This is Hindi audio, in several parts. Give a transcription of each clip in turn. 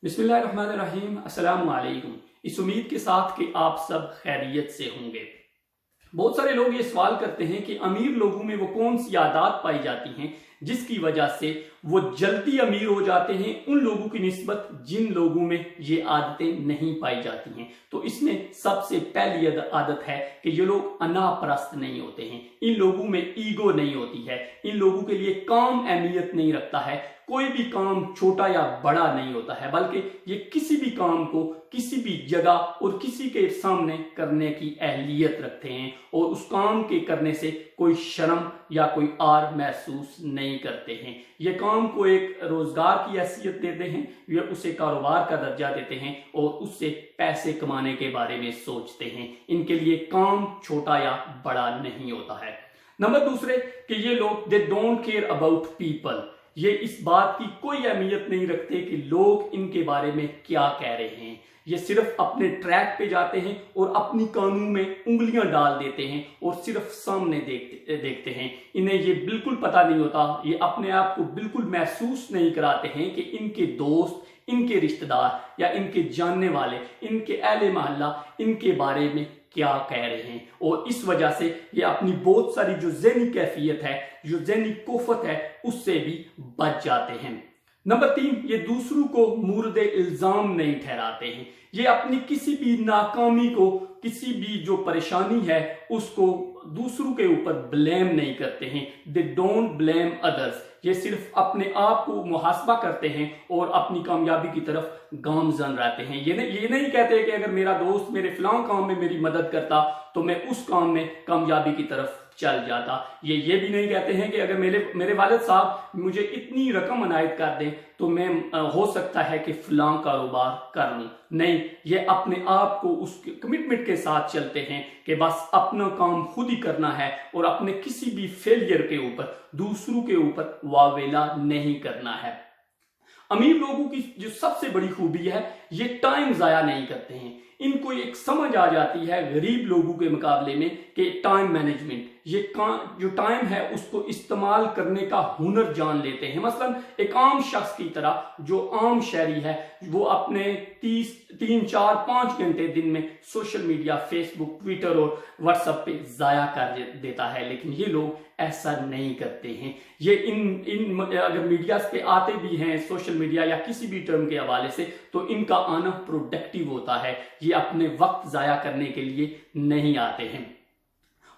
बिस्मिल्लाहिर्रहमानिर्रहीम, अस्सलामु अलैकुम। इस उम्मीद के साथ कि आप सब खैरियत से होंगे। बहुत सारे लोग ये सवाल करते हैं कि अमीर लोगों में वो कौन सी आदत पाई जाती हैं जिसकी वजह से वो जल्दी अमीर हो जाते हैं उन लोगों की निस्बत जिन लोगों में ये आदतें नहीं पाई जाती हैं। तो इसमें सबसे पहली आदत है कि ये लोग अनापरस्त नहीं होते हैं। इन लोगों में ईगो नहीं होती है। इन लोगों के लिए काम अहमियत नहीं रखता है। कोई भी काम छोटा या बड़ा नहीं होता है, बल्कि ये किसी भी काम को किसी भी जगह और किसी के सामने करने की अहलियत रखते हैं और उस काम के करने से कोई शर्म या कोई आर महसूस नहीं करते हैं। ये काम को एक रोजगार की हैसियत देते हैं, ये उसे कारोबार का दर्जा देते हैं और उससे पैसे कमाने के बारे में सोचते हैं। इनके लिए काम छोटा या बड़ा नहीं होता है। नंबर दूसरे कि ये लोग they don't care about people. ये इस बात की कोई अहमियत नहीं रखते कि लोग इनके बारे में क्या कह रहे हैं। ये सिर्फ अपने ट्रैक पे जाते हैं और अपनी कानून में उंगलियां डाल देते हैं और सिर्फ सामने देखते हैं। इन्हें ये बिल्कुल पता नहीं होता, ये अपने आप को बिल्कुल महसूस नहीं कराते हैं कि इनके दोस्त, इनके रिश्तेदार या इनके जानने वाले, इनके अहले मोहल्ला इनके बारे में क्या कह रहे हैं। और इस वजह से ये अपनी बहुत सारी जो ज़हनी कैफियत है, जो ज़हनी कुफत है, उससे भी बच जाते हैं। नंबर 3, ये दूसरों को मूर्द इल्जाम नहीं ठहराते हैं। ये अपनी किसी भी नाकामी को, किसी भी जो परेशानी है उसको दूसरों के ऊपर ब्लेम नहीं करते हैं। They don't blame others. ये सिर्फ अपने आप को मुहासबा करते हैं और अपनी कामयाबी की तरफ गामजन रहते हैं। ये नहीं कहते कि अगर मेरा दोस्त मेरे फलां काम में मेरी मदद करता तो मैं उस काम में कामयाबी की तरफ चल जाता। ये भी नहीं कहते हैं कि अगर मेरे वालिद साहब मुझे इतनी रकम अनायत कर दें तो मैं हो सकता है कि फलां कारोबार कर लूं। नहीं, ये अपने आप को उस कमिटमेंट के साथ चलते हैं कि बस अपना काम खुद ही करना है और अपने किसी भी फेलियर के ऊपर, दूसरों के ऊपर वावेला नहीं करना है। अमीर लोगों की जो सबसे बड़ी खूबी है, ये टाइम जाया नहीं करते हैं। इनको एक समझ आ जाती है गरीब लोगों के मुकाबले में कि टाइम मैनेजमेंट, ये जो टाइम है उसको इस्तेमाल करने का हुनर जान लेते हैं। मसलन एक आम शख्स की तरह जो आम शहरी है वो अपने 3, 4, 5 घंटे दिन में सोशल मीडिया, फेसबुक, ट्विटर और व्हाट्सएप पे जाया कर देता है, लेकिन ये लोग ऐसा नहीं करते हैं। ये इन अगर मीडिया पे आते भी हैं, सोशल मीडिया या किसी भी टर्म के हवाले से, तो इनका आना प्रोडक्टिव होता है। ये अपने वक्त जाया करने के लिए नहीं आते हैं।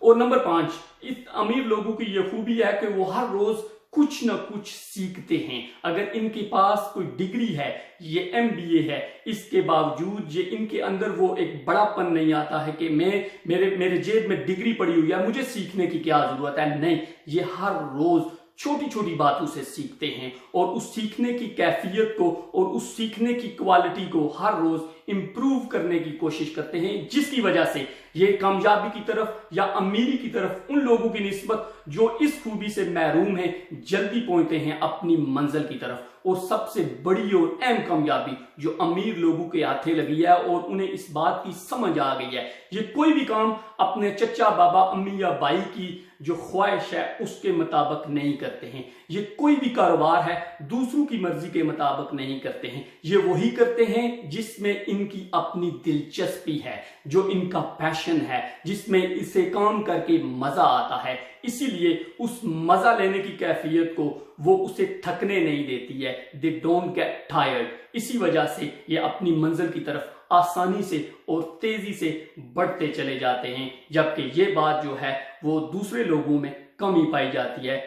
और नंबर 5, इस अमीर लोगों की यह खूबी है कि वो हर रोज कुछ ना कुछ सीखते हैं। अगर इनके पास कोई डिग्री है, ये MBA है, इसके बावजूद ये इनके अंदर वो एक बड़ापन नहीं आता है कि मेरे जेब में डिग्री पड़ी हुई है, मुझे सीखने की क्या जरूरत है। नहीं, ये हर रोज छोटी छोटी बातों से सीखते हैं और उस सीखने की कैफियत को और उस सीखने की क्वालिटी को हर रोज इंप्रूव करने की कोशिश करते हैं, जिसकी वजह से ये कामयाबी की तरफ या अमीरी की तरफ उन लोगों की निस्बत जो इस खूबी से महरूम है जल्दी पहुंचते हैं अपनी मंजिल की तरफ। और सबसे बड़ी और अहम कामयाबी जो अमीर लोगों के हाथे लगी है और उन्हें इस बात की समझ आ गई है, ये कोई भी काम अपने चचा, बाबा, अम्मी या भाई की जो ख्वाहिश है उसके मुताबिक नहीं करते हैं। ये कोई भी कारोबार है दूसरों की मर्जी के मुताबिक नहीं करते हैं। ये वही करते हैं जिसमें इनकी अपनी दिलचस्पी है, जो इनका पैशन है, जिसमें इसे काम करके मजा आता है। इसीलिए उस मजा लेने की कैफियत को वो उसे थकने नहीं देती है। They don't get tired. इसी वजह से ये अपनी मंजिल की तरफ आसानी से और तेजी से बढ़ते चले जाते हैं, जबकि ये बात जो है वो दूसरे लोगों में कमी पाई जाती है